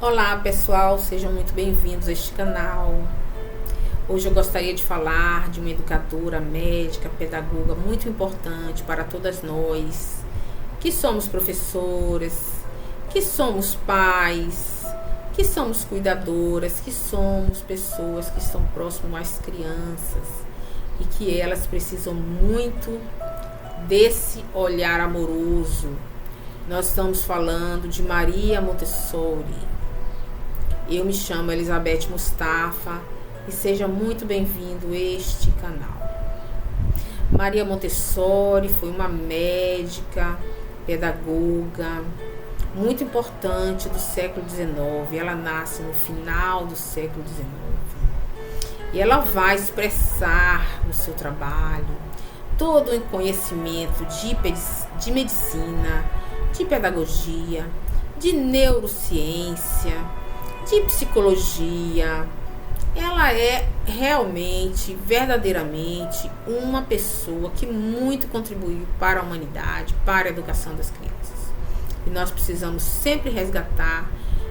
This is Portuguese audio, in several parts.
Olá pessoal, sejam muito bem-vindos a este canal. Hoje eu gostaria de falar de uma educadora, médica, pedagoga muito importante para todas nós, que somos professoras, que somos pais, que somos cuidadoras, que somos pessoas que estão próximas às crianças e que elas precisam muito desse olhar amoroso. Nós estamos falando de Maria Montessori. Eu me chamo Elizabeth Mustafa e seja muito bem-vindo a este canal. Maria Montessori foi uma médica, pedagoga, muito importante do século XIX. Ela nasce no final do século XIX. E ela vai expressar no seu trabalho todo o conhecimento de medicina, de pedagogia, de neurociência, de psicologia. Ela é realmente, verdadeiramente, uma pessoa que muito contribuiu para a humanidade, para a educação das crianças. E nós precisamos sempre resgatar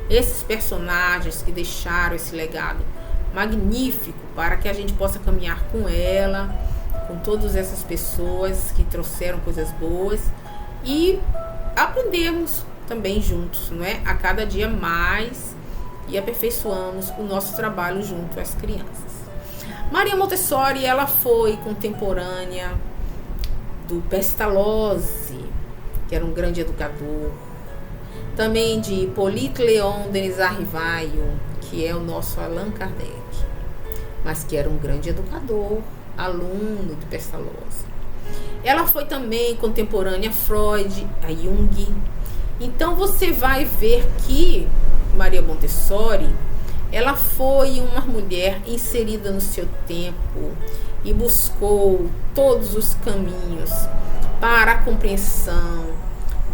esses personagens que deixaram esse legado magnífico para que a gente possa caminhar com ela, com todas essas pessoas que trouxeram coisas boas e aprendermos também juntos, não é? A cada dia mais e aperfeiçoamos o nosso trabalho junto às crianças. Maria Montessori, ela foi contemporânea do Pestalozzi, que era um grande educador, também de Hippolyte Léon Denis Arrivaio, que é o nosso Allan Kardec, mas que era um grande educador, aluno do Pestalozzi. Ela foi também contemporânea a Freud, a Jung. Então você vai ver que Maria Montessori, ela foi uma mulher inserida no seu tempo e buscou todos os caminhos para a compreensão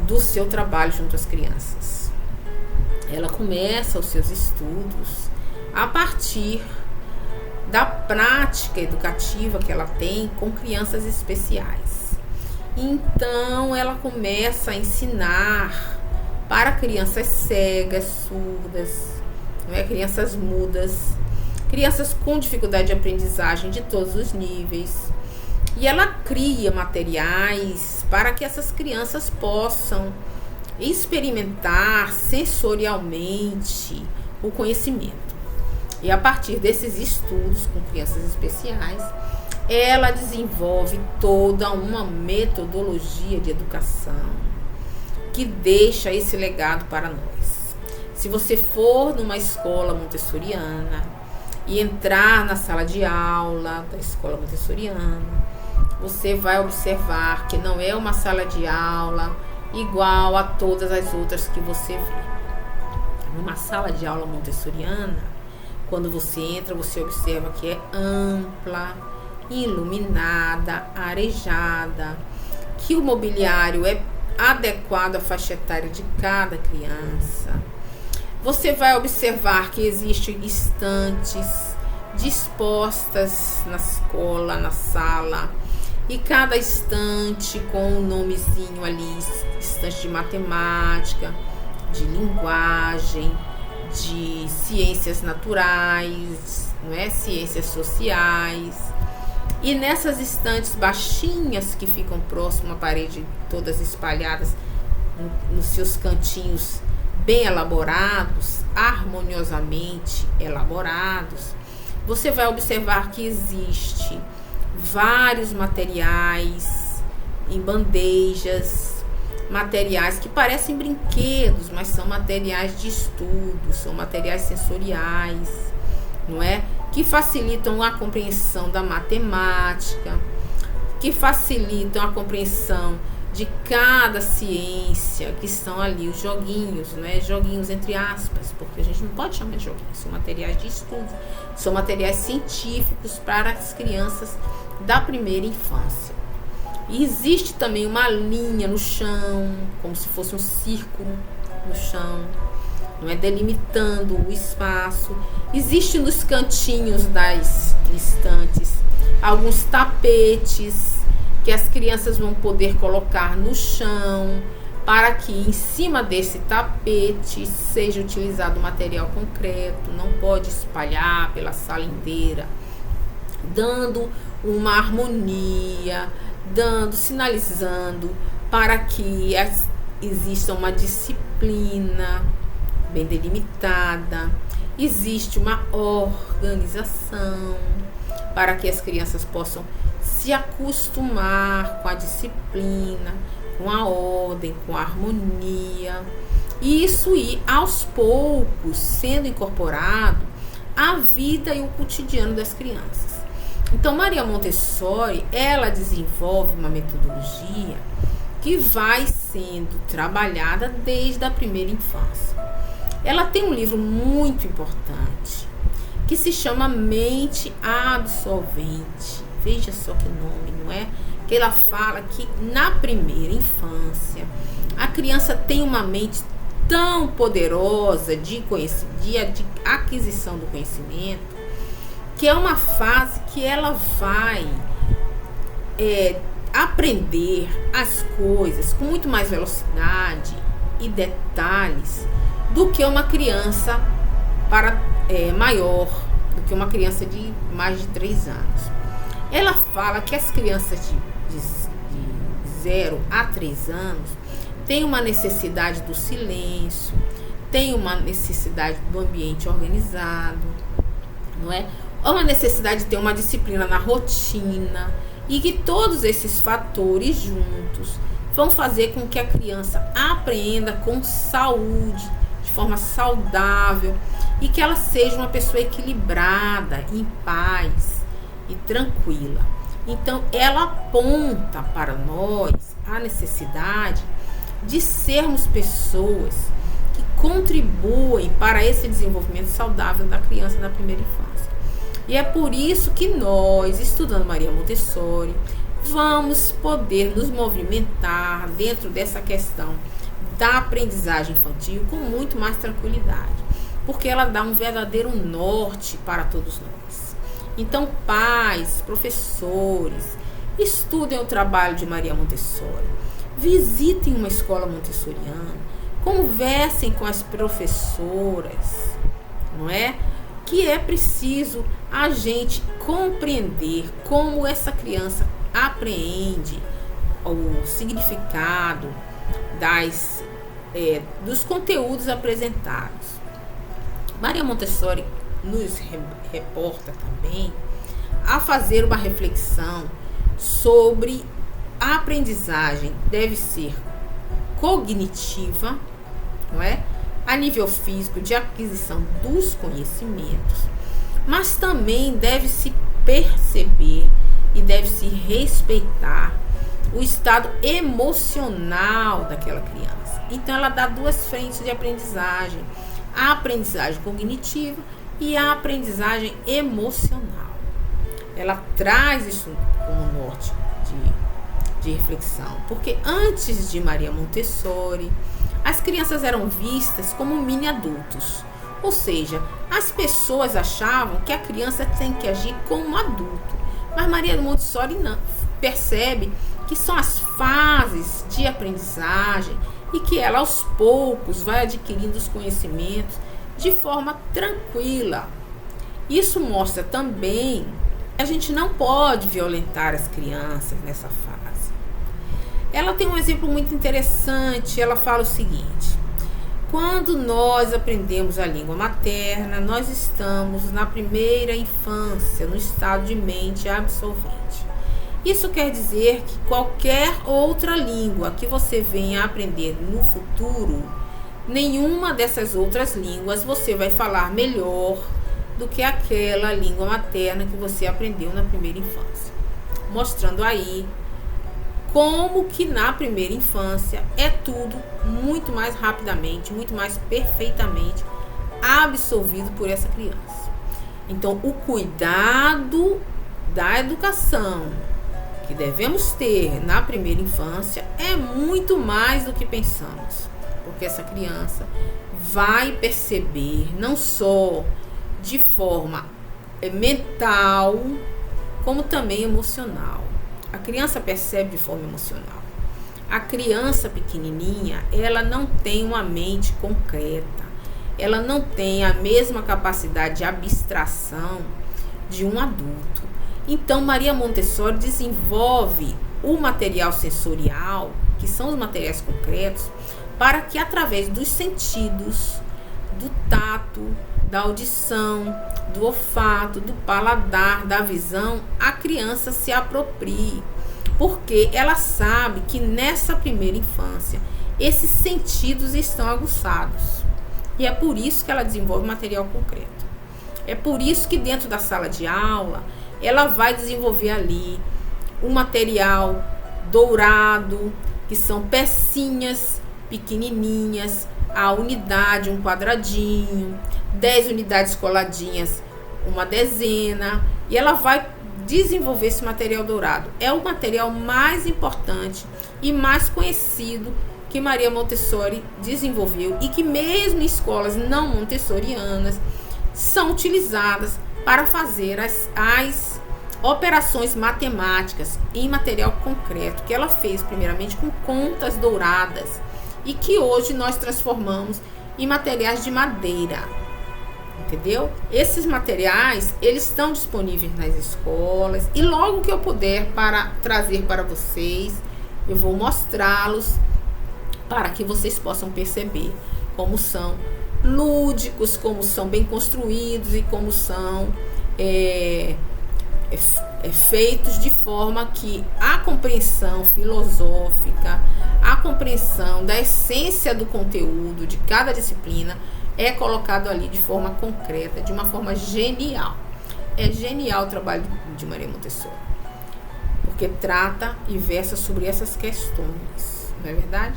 do seu trabalho junto às crianças. Ela começa os seus estudos a partir da prática educativa que ela tem com crianças especiais. Então ela começa a ensinar para crianças cegas, surdas, crianças mudas, crianças com dificuldade de aprendizagem de todos os níveis. E ela cria materiais para que essas crianças possam experimentar sensorialmente o conhecimento. E a partir desses estudos com crianças especiais, ela desenvolve toda uma metodologia de educação que deixa esse legado para nós. Se você for numa escola montessoriana e entrar na sala de aula da escola montessoriana, você vai observar que não é uma sala de aula igual a todas as outras que você vê. Numa sala de aula montessoriana, quando você entra, você observa que é ampla, iluminada, arejada, que o mobiliário é adequado à faixa etária de cada criança. Você vai observar que existem estantes dispostas na escola, na sala, e cada estante com um nomezinho ali, estante de matemática, de linguagem, de ciências naturais, ciências sociais. E nessas estantes baixinhas que ficam próximo à parede, todas espalhadas nos seus cantinhos bem elaborados, harmoniosamente elaborados, você vai observar que existe vários materiais em bandejas, materiais que parecem brinquedos, mas são materiais de estudo, são materiais sensoriais, que facilitam a compreensão da matemática, que facilitam a compreensão de cada ciência, que estão ali os joguinhos, joguinhos entre aspas, porque a gente não pode chamar de joguinhos, são materiais de estudo, são materiais científicos para as crianças da primeira infância. E existe também uma linha no chão, como se fosse um círculo no chão, delimitando o espaço. Existe nos cantinhos das estantes alguns tapetes que as crianças vão poder colocar no chão para que em cima desse tapete seja utilizado material concreto, não pode espalhar pela sala inteira, dando uma harmonia, sinalizando para que exista uma disciplina bem delimitada, existe uma organização para que as crianças possam se acostumar com a disciplina, com a ordem, com a harmonia. E isso ir aos poucos sendo incorporado à vida e o cotidiano das crianças. Então, Maria Montessori, ela desenvolve uma metodologia que vai sendo trabalhada desde a primeira infância. Ela tem um livro muito importante que se chama Mente Absolvente. Veja só que nome, não é? Que ela fala que na primeira infância a criança tem uma mente tão poderosa de aquisição do conhecimento, que é uma fase que ela vai aprender as coisas com muito mais velocidade e detalhes do que uma criança maior, do que uma criança de mais de 3 anos. Ela fala que as crianças de 0 a 3 anos têm uma necessidade do silêncio, têm uma necessidade do ambiente organizado, não é? Uma necessidade de ter uma disciplina na rotina, e que todos esses fatores juntos vão fazer com que a criança aprenda com saúde, de forma saudável, e que ela seja uma pessoa equilibrada, em paz e tranquila. Então, ela aponta para nós a necessidade de sermos pessoas que contribuem para esse desenvolvimento saudável da criança na primeira infância. E é por isso que nós, estudando Maria Montessori, vamos poder nos movimentar dentro dessa questão da aprendizagem infantil com muito mais tranquilidade, porque ela dá um verdadeiro norte para todos nós. Então, pais, professores, estudem o trabalho de Maria Montessori, visitem uma escola montessoriana, conversem com as professoras, não é? Que é preciso a gente compreender como essa criança apreende o significado dos conteúdos apresentados. Maria Montessori nos reporta também a fazer uma reflexão sobre a aprendizagem deve ser cognitiva, não é? A nível físico, de aquisição dos conhecimentos, mas também deve-se perceber e deve-se respeitar o estado emocional daquela criança. Então, ela dá 2 frentes de aprendizagem: a aprendizagem cognitiva e a aprendizagem emocional. Ela traz isso como norte de reflexão, porque antes de Maria Montessori, as crianças eram vistas como mini adultos, ou seja, as pessoas achavam que a criança tem que agir como um adulto, mas Maria Montessori não, percebe que são as fases de aprendizagem e que ela aos poucos vai adquirindo os conhecimentos de forma tranquila. Isso mostra também que a gente não pode violentar as crianças nessa fase. Ela tem um exemplo muito interessante. Ela fala o seguinte: quando nós aprendemos a língua materna, nós estamos na primeira infância, no estado de mente absolvente. Isso quer dizer que qualquer outra língua que você venha a aprender no futuro, nenhuma dessas outras línguas você vai falar melhor do que aquela língua materna que você aprendeu na primeira infância. Mostrando aí como que na primeira infância é tudo muito mais rapidamente, muito mais perfeitamente absorvido por essa criança. Então, o cuidado da educação que devemos ter na primeira infância é muito mais do que pensamos, porque essa criança vai perceber não só de forma mental, como também emocional. A criança percebe de forma emocional. A criança pequenininha, ela não tem uma mente concreta, ela não tem a mesma capacidade de abstração de um adulto. Então, Maria Montessori desenvolve o material sensorial, que são os materiais concretos, para que através dos sentidos, do tato, da audição, do olfato, do paladar, da visão, a criança se aproprie, porque ela sabe que nessa primeira infância esses sentidos estão aguçados. E é por isso que ela desenvolve material concreto. É por isso que dentro da sala de aula ela vai desenvolver ali um material dourado, que são pecinhas pequenininhas, a unidade, um quadradinho, 10 unidades coladinhas, uma dezena, e ela vai desenvolver esse material dourado. É o material mais importante e mais conhecido que Maria Montessori desenvolveu e que mesmo em escolas não montessorianas são utilizadas para fazer as operações matemáticas em material concreto, que ela fez primeiramente com contas douradas e que hoje nós transformamos em materiais de madeira, entendeu? Esses materiais, eles estão disponíveis nas escolas e logo que eu puder para trazer para vocês, eu vou mostrá-los para que vocês possam perceber como são lúdicos, como são bem construídos e como são feitos de forma que a compreensão filosófica, a compreensão da essência do conteúdo de cada disciplina é colocado ali de forma concreta, de uma forma genial. É genial o trabalho de Maria Montessori, porque trata e versa sobre essas questões, não é verdade?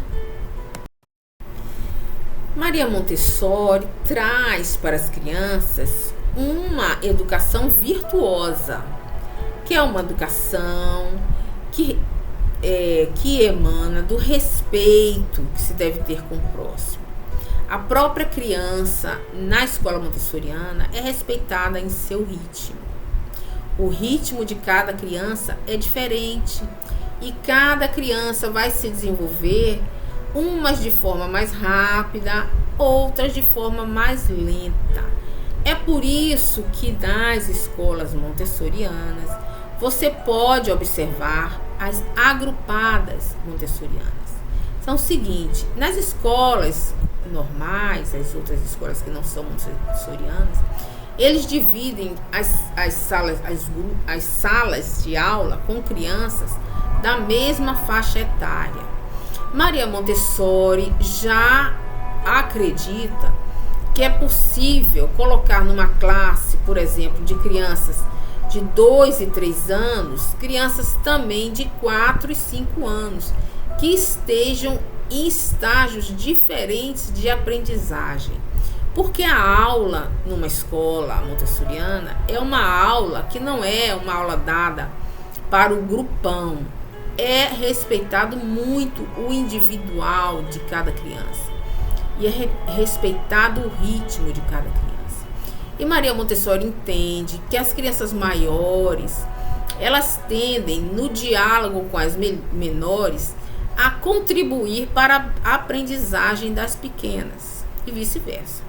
Maria Montessori traz para as crianças uma educação virtuosa, que é uma educação que emana do respeito que se deve ter com o próximo. A própria criança na escola montessoriana é respeitada em seu ritmo. O ritmo de cada criança é diferente e cada criança vai se desenvolver, umas de forma mais rápida, outras de forma mais lenta. É por isso que nas escolas montessorianas você pode observar as agrupadas montessorianas. São o seguinte: nas escolas normais, as outras escolas que não são montessorianas, eles dividem as salas de aula com crianças da mesma faixa etária. Maria Montessori já acredita que é possível colocar numa classe, por exemplo, de crianças de 2 e 3 anos, crianças também de 4 e 5 anos, que estejam em estágios diferentes de aprendizagem. Porque a aula numa escola montessoriana é uma aula que não é uma aula dada para o grupão. É respeitado muito o individual de cada criança. E é respeitado o ritmo de cada criança. E Maria Montessori entende que as crianças maiores, elas tendem, no diálogo com as menores, a contribuir para a aprendizagem das pequenas e vice-versa.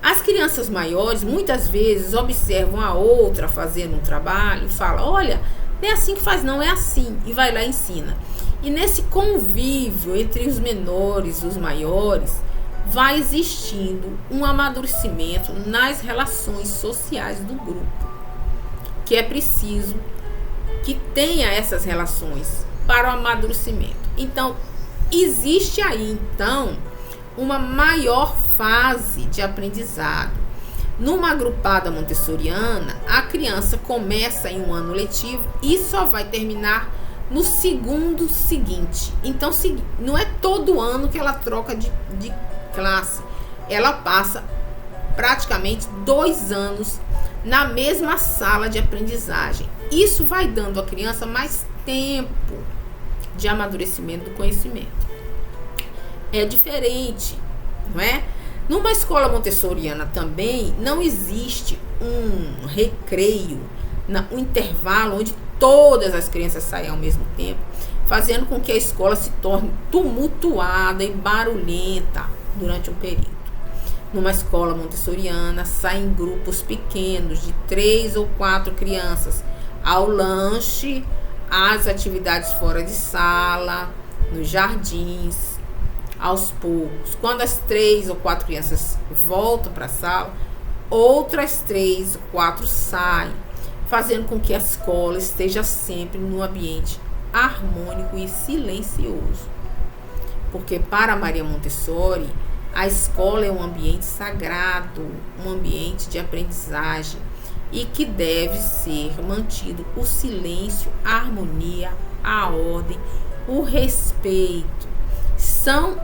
As crianças maiores muitas vezes observam a outra fazendo um trabalho e falam: olha, não é assim que faz, não é assim, e vai lá e ensina. E nesse convívio entre os menores e os maiores, vai existindo um amadurecimento nas relações sociais do grupo, que é preciso que tenha essas relações para o amadurecimento. Então, existe aí, então, uma maior fase de aprendizado. Numa agrupada montessoriana, a criança começa em um ano letivo e só vai terminar no segundo seguinte. Então, não é todo ano que ela troca de classe. Ela passa praticamente 2 anos na mesma sala de aprendizagem. Isso vai dando à criança mais tempo de amadurecimento do conhecimento. É diferente, não é? Numa escola montessoriana também não existe um recreio, um intervalo onde todas as crianças saem ao mesmo tempo, fazendo com que a escola se torne tumultuada e barulhenta durante um período. Numa escola montessoriana, saem grupos pequenos de 3 ou 4 crianças ao lanche, às atividades fora de sala, nos jardins, aos poucos. Quando as 3 ou 4 crianças voltam para a sala, outras 3 ou 4 saem, fazendo com que a escola esteja sempre num ambiente harmônico e silencioso. Porque para Maria Montessori, a escola é um ambiente sagrado, um ambiente de aprendizagem e que deve ser mantido o silêncio, a harmonia, a ordem, o respeito. São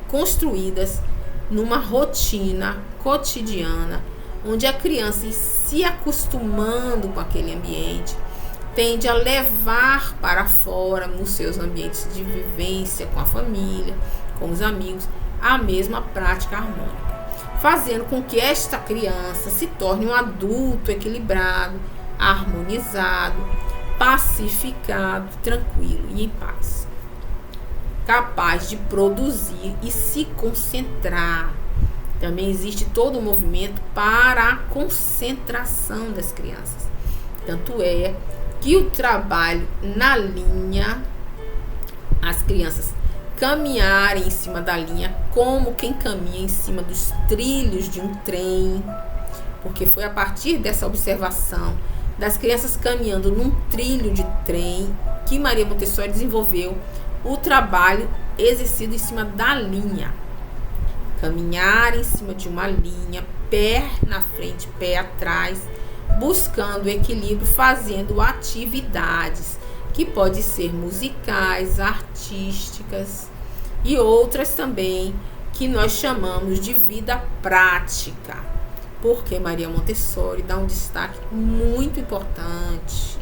construídas numa rotina cotidiana, onde a criança, se acostumando com aquele ambiente, tende a levar para fora, nos seus ambientes de vivência com a família, com os amigos, a mesma prática harmônica, fazendo com que esta criança se torne um adulto equilibrado, harmonizado, pacificado, tranquilo e em paz, capaz de produzir e se concentrar. Também existe todo um movimento para a concentração das crianças. Tanto é que o trabalho na linha, as crianças caminharem em cima da linha como quem caminha em cima dos trilhos de um trem, porque foi a partir dessa observação das crianças caminhando num trilho de trem que Maria Montessori desenvolveu o trabalho exercido em cima da linha. Caminhar em cima de uma linha, pé na frente, pé atrás, buscando equilíbrio, fazendo atividades que podem ser musicais, artísticas e outras também que nós chamamos de vida prática, porque Maria Montessori dá um destaque muito importante.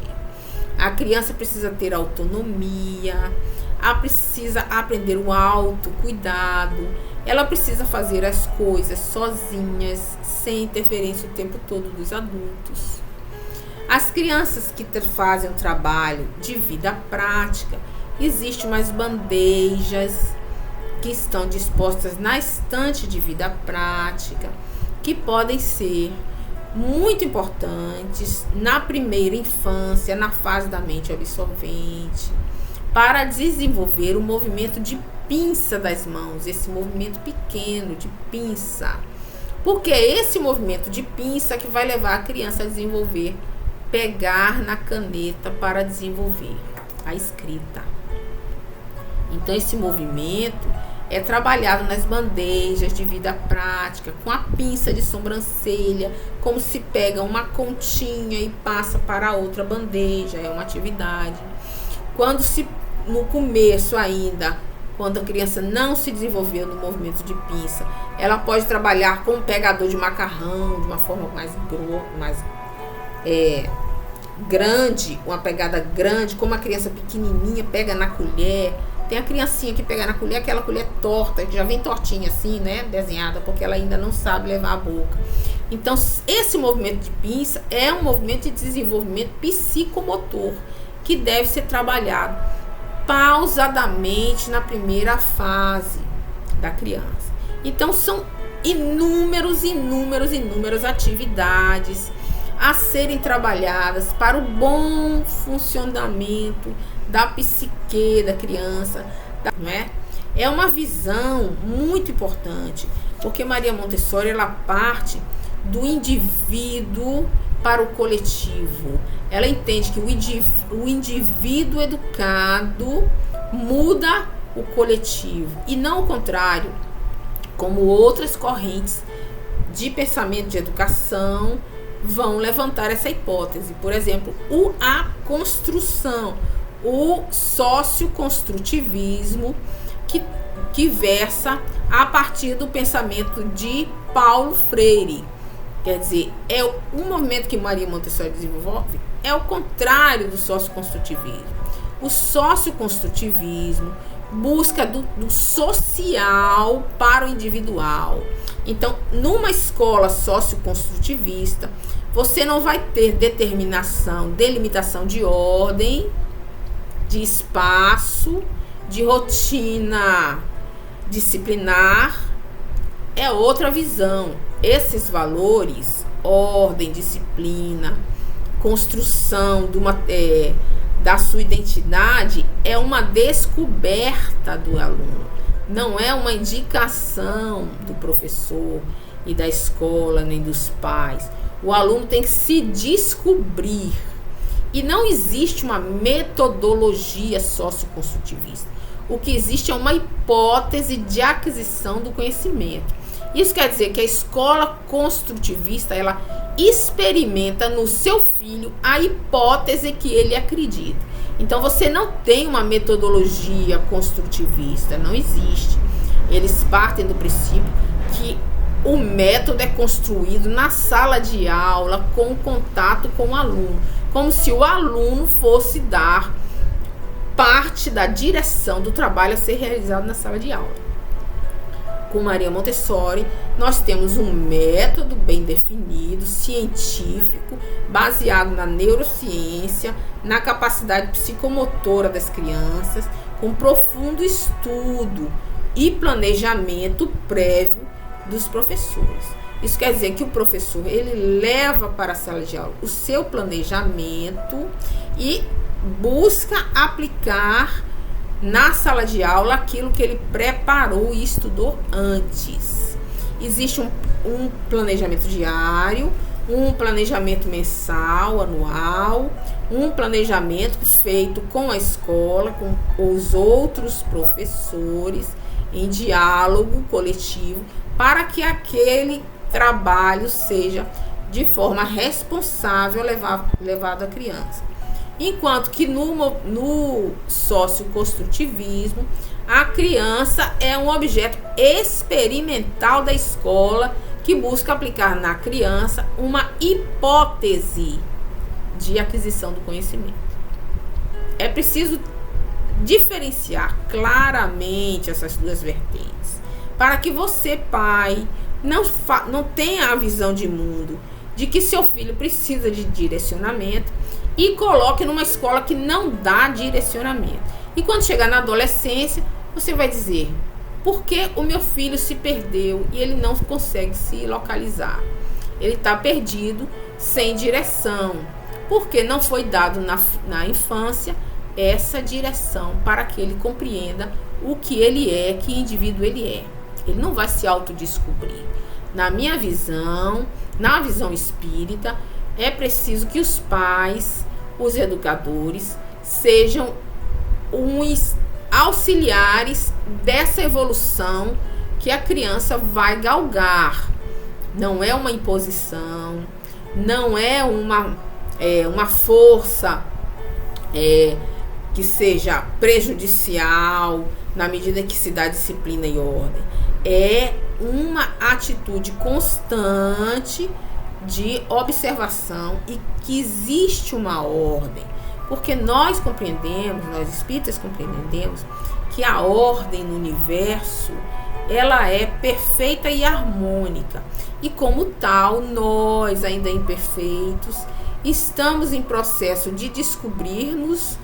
A criança precisa ter autonomia, ela precisa aprender o autocuidado, ela precisa fazer as coisas sozinhas, sem interferência o tempo todo dos adultos. As crianças que fazem um trabalho de vida prática, existem umas bandejas que estão dispostas na estante de vida prática, que podem ser muito importantes na primeira infância, na fase da mente absorvente, para desenvolver o movimento de pinça das mãos, esse movimento pequeno de pinça, porque é esse movimento de pinça que vai levar a criança a desenvolver, pegar na caneta para desenvolver a escrita. Então esse movimento é trabalhado nas bandejas de vida prática, com a pinça de sobrancelha, como se pega uma continha e passa para outra bandeja, é uma atividade. Quando no começo ainda, quando a criança não se desenvolveu no movimento de pinça, ela pode trabalhar com um pegador de macarrão de uma forma mais grande, uma pegada grande, como a criança pequenininha pega na colher. Tem a criancinha que pega na colher, aquela colher torta, que já vem tortinha assim, né, desenhada, porque ela ainda não sabe levar a boca. Então, esse movimento de pinça é um movimento de desenvolvimento psicomotor, que deve ser trabalhado pausadamente na primeira fase da criança. Então, são inúmeras atividades a serem trabalhadas para o bom funcionamento da psique da criança, não é? É uma visão muito importante, porque Maria Montessori, ela parte do indivíduo para o coletivo. Ela entende que o indivíduo educado muda o coletivo, e não o contrário, como outras correntes de pensamento de educação vão levantar essa hipótese. Por exemplo, a construção, o socioconstrutivismo, que versa a partir do pensamento de Paulo Freire. Quer dizer, é um movimento que Maria Montessori desenvolve, é o contrário do socioconstrutivismo. O socioconstrutivismo busca do social para o individual. Então, numa escola socioconstrutivista, você não vai ter determinação, delimitação de ordem de espaço, de rotina disciplinar, é outra visão. Esses valores, ordem, disciplina, construção da sua identidade, é uma descoberta do aluno, não é uma indicação do professor e da escola, nem dos pais. O aluno tem que se descobrir. E não existe uma metodologia socioconstrutivista. O que existe é uma hipótese de aquisição do conhecimento. Isso quer dizer que a escola construtivista, ela experimenta no seu filho a hipótese que ele acredita. Então você não tem uma metodologia construtivista, não existe. Eles partem do princípio que o método é construído na sala de aula, com o contato com o aluno, como se o aluno fosse dar parte da direção do trabalho a ser realizado na sala de aula. Com Maria Montessori, nós temos um método bem definido, científico, baseado na neurociência, na capacidade psicomotora das crianças, com profundo estudo e planejamento prévio dos professores. Isso quer dizer que o professor, ele leva para a sala de aula o seu planejamento e busca aplicar na sala de aula aquilo que ele preparou e estudou antes. Existe um planejamento diário, um planejamento mensal, anual, um planejamento feito com a escola, com os outros professores, em diálogo coletivo, para que aquele trabalho seja de forma responsável levado à criança. Enquanto que no socioconstrutivismo, a criança é um objeto experimental da escola que busca aplicar na criança uma hipótese de aquisição do conhecimento. É preciso diferenciar claramente essas duas vertentes, para que você, pai, não tenha a visão de mundo de que seu filho precisa de direcionamento e coloque numa escola que não dá direcionamento. E quando chegar na adolescência, você vai dizer: por que o meu filho se perdeu e ele não consegue se localizar? Ele está perdido, sem direção, porque não foi dado na infância essa direção para que ele compreenda o que ele é, que indivíduo ele é. Ele não vai se autodescobrir. Na minha visão, na visão espírita, é preciso que os pais, os educadores, sejam uns auxiliares dessa evolução que a criança vai galgar. Não é uma imposição, não é uma força que seja prejudicial na medida que se dá disciplina e ordem. É uma atitude constante de observação e que existe uma ordem, porque nós espíritas compreendemos que a ordem no universo, ela é perfeita e harmônica, e como tal, nós, ainda imperfeitos, estamos em processo de descobrir-nos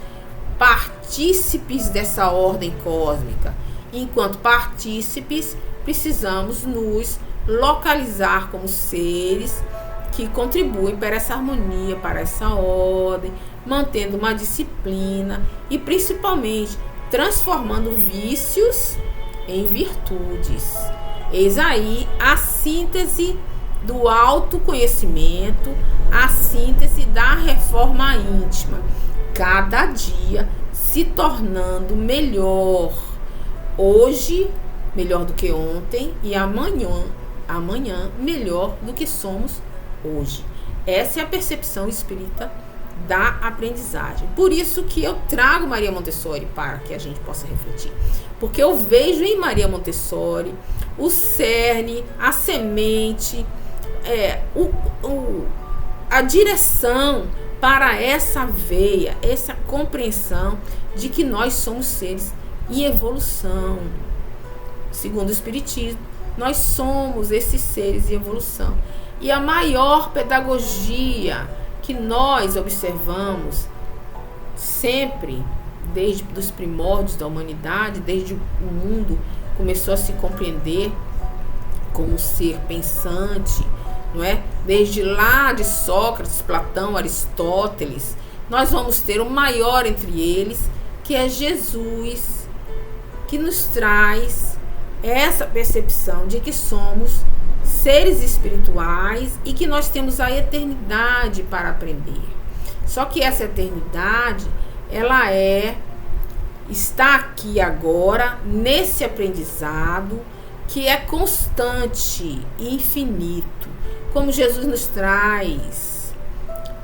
partícipes dessa ordem cósmica. Enquanto partícipes, precisamos nos localizar como seres que contribuem para essa harmonia, para essa ordem, mantendo uma disciplina e principalmente transformando vícios em virtudes. Eis aí a síntese do autoconhecimento, a síntese da reforma íntima, cada dia se tornando melhor. Hoje, melhor do que ontem, e amanhã melhor do que somos hoje. Essa é a percepção espírita da aprendizagem. Por isso que eu trago Maria Montessori para que a gente possa refletir. Porque eu vejo em Maria Montessori o cerne, a semente, a direção para essa veia, essa compreensão de que nós somos seres em evolução. Segundo o Espiritismo, nós somos esses seres em evolução. E a maior pedagogia que nós observamos sempre desde os primórdios da humanidade, desde o mundo começou a se compreender como ser pensante, não é? Desde lá de Sócrates, Platão, Aristóteles, nós vamos ter o maior entre eles, que é Jesus, que nos traz essa percepção de que somos seres espirituais e que nós temos a eternidade para aprender. Só que essa eternidade, ela está aqui agora, nesse aprendizado, que é constante e infinito. Como Jesus nos traz: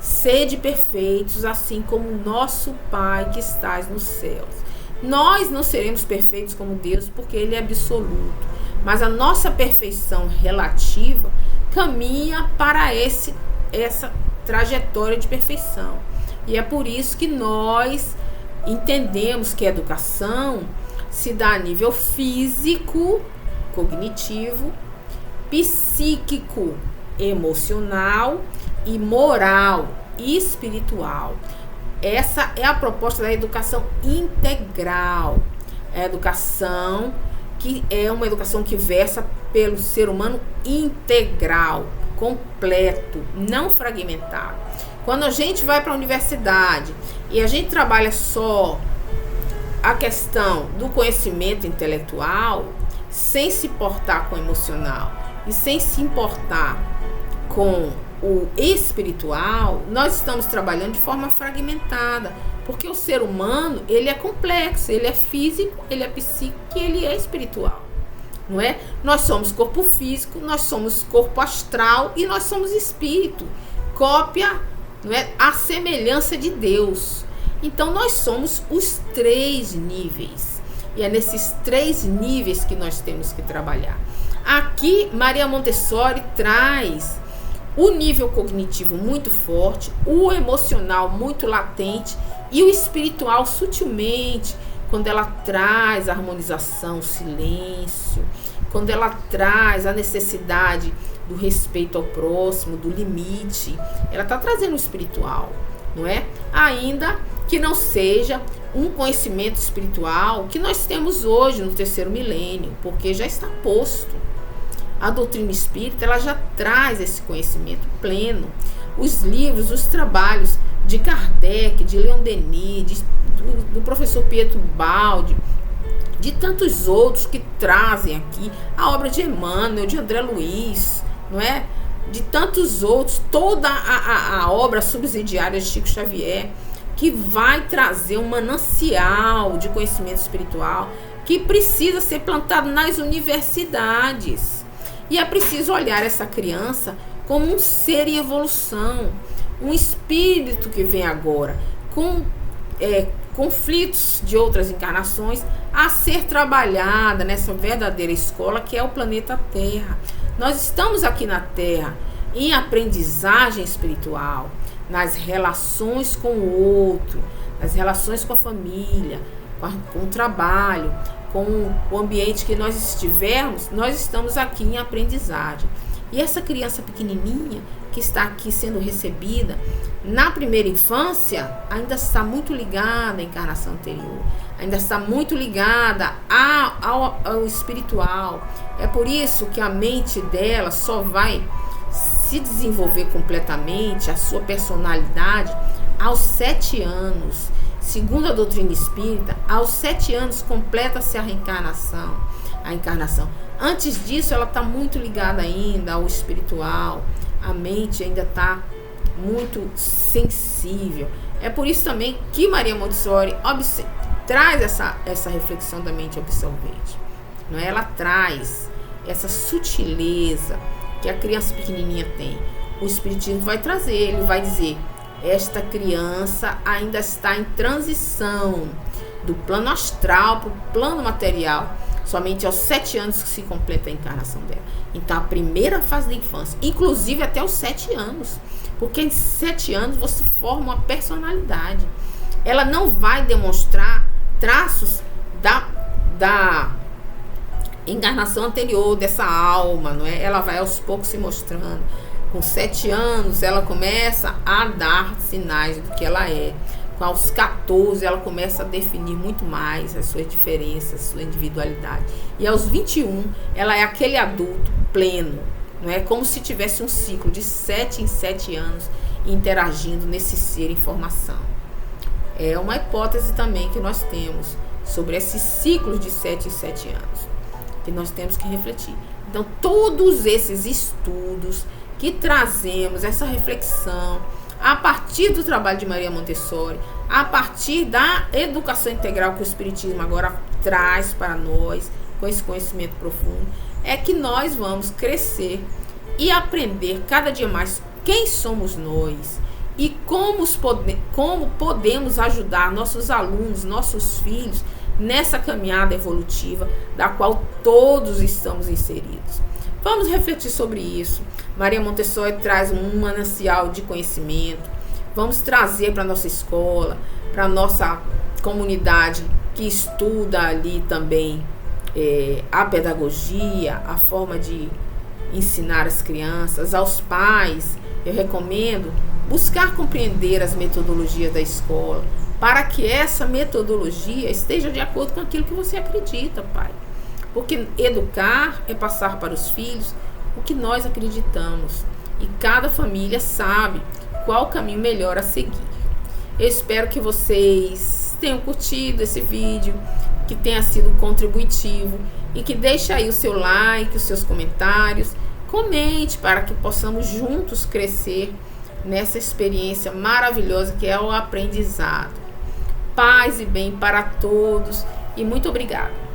sede perfeitos, assim como o nosso Pai que estás nos céus. Nós não seremos perfeitos como Deus, porque Ele é absoluto. Mas a nossa perfeição relativa caminha para essa trajetória de perfeição. E é por isso que nós entendemos que a educação se dá a nível físico, cognitivo, psíquico, emocional e moral e espiritual. Essa é a proposta da educação integral. É a educação que é uma educação que versa pelo ser humano integral, completo, não fragmentado. Quando a gente vai para a universidade e a gente trabalha só a questão do conhecimento intelectual, sem se importar com o emocional e sem se importar com o espiritual, nós estamos trabalhando de forma fragmentada, porque o ser humano, ele é complexo, ele é físico, ele é psíquico e ele é espiritual, não é? Nós somos corpo físico, nós somos corpo astral e nós somos espírito, cópia, não é? A semelhança de Deus. Então nós somos os 3 níveis, e é nesses 3 níveis que nós temos que trabalhar. Aqui Maria Montessori traz o nível cognitivo muito forte, o emocional muito latente e o espiritual sutilmente, quando ela traz a harmonização, o silêncio, quando ela traz a necessidade do respeito ao próximo, do limite. Ela está trazendo o espiritual, não é? Ainda que não seja um conhecimento espiritual que nós temos hoje no 3º milênio, porque já está posto. A doutrina espírita, ela já traz esse conhecimento pleno. Os livros, os trabalhos de Kardec, de Leon Denis, do professor Pietro Baldi, de tantos outros que trazem aqui, a obra de Emmanuel, de André Luiz, não é? De tantos outros, toda a obra subsidiária de Chico Xavier, que vai trazer um manancial de conhecimento espiritual que precisa ser plantado nas universidades. E é preciso olhar essa criança como um ser em evolução, um espírito que vem agora, com conflitos de outras encarnações a ser trabalhada nessa verdadeira escola que é o planeta Terra. Nós estamos aqui na Terra em aprendizagem espiritual, nas relações com o outro, nas relações com a família, com o trabalho, com o ambiente que nós estivermos. Nós estamos aqui em aprendizagem. E essa criança pequenininha que está aqui sendo recebida na primeira infância ainda está muito ligada à encarnação anterior, ainda está muito ligada ao espiritual. É por isso que a mente dela só vai se desenvolver completamente, a sua personalidade, aos 7 anos. Segundo a doutrina espírita, aos 7 anos completa-se a reencarnação, a encarnação. Antes disso, ela está muito ligada ainda ao espiritual, a mente ainda está muito sensível. É por isso também que Maria Montessori traz essa reflexão da mente absorvente, não é? Ela traz essa sutileza que a criança pequenininha tem. O espiritismo vai trazer, ele vai dizer: esta criança ainda está em transição do plano astral para o plano material. Somente aos 7 anos que se completa a encarnação dela. Então, a primeira fase da infância, inclusive até os 7 anos. Porque em 7 anos você forma uma personalidade. Ela não vai demonstrar traços da encarnação anterior, dessa alma, não é? Ela vai aos poucos se mostrando. Com 7 anos, ela começa a dar sinais do que ela é. aos 14 ela começa a definir muito mais as suas diferenças, sua individualidade. E aos 21 ela é aquele adulto pleno, não é? Como se tivesse um ciclo de 7 em 7 anos interagindo nesse ser em formação. É uma hipótese também que nós temos sobre esses ciclos de 7 em 7 anos, que nós temos que refletir. Então, todos esses estudos que trazemos, essa reflexão, a partir do trabalho de Maria Montessori, a partir da educação integral que o Espiritismo agora traz para nós, com esse conhecimento profundo, é que nós vamos crescer e aprender cada dia mais quem somos nós e como podemos ajudar nossos alunos, nossos filhos, nessa caminhada evolutiva da qual todos estamos inseridos. Vamos refletir sobre isso. Maria Montessori traz um manancial de conhecimento. Vamos trazer para a nossa escola, para a nossa comunidade que estuda ali também a pedagogia, a forma de ensinar as crianças, aos pais. Eu recomendo buscar compreender as metodologias da escola, para que essa metodologia esteja de acordo com aquilo que você acredita, pai. Porque educar é passar para os filhos o que nós acreditamos. E cada família sabe qual o caminho melhor a seguir. Eu espero que vocês tenham curtido esse vídeo, que tenha sido contributivo e que deixe aí o seu like, os seus comentários. Comente para que possamos juntos crescer nessa experiência maravilhosa que é o aprendizado. Paz e bem para todos e muito obrigada.